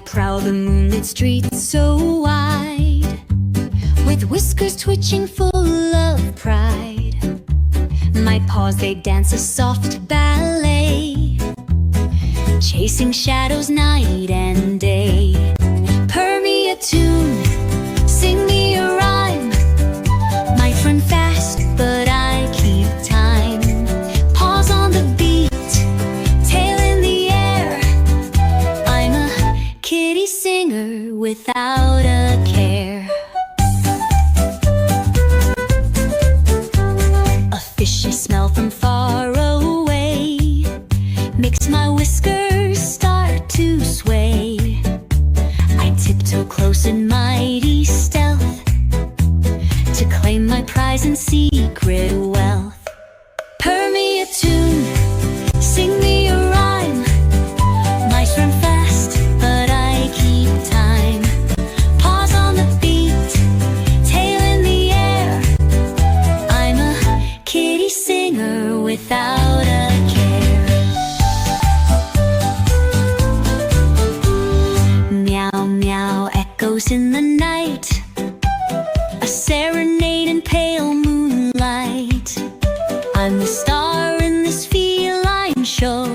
prowl the moonlit streets so wide, with whiskers twitching full of pride. My paws, they dance a soft ballet, chasing shadows night and day. Purr me a tune, sing me a rhyme. Might run fast, but I keep time. Paws on the beat, tail in the air. I'm a kitty singer without a care. A fishy smell from far away makes my whiskers start to sway. I tiptoe close in mighty stealth to claim my prize and secret wealth. Purr me a tune, sing me a rhyme. Might run fast, but I keep time. Paws on the beat, tail in the air. I'm a kitty singer without a care. Meow, meow echoes in the night, a serenade in pale moonlight. I'm the star in this feline show,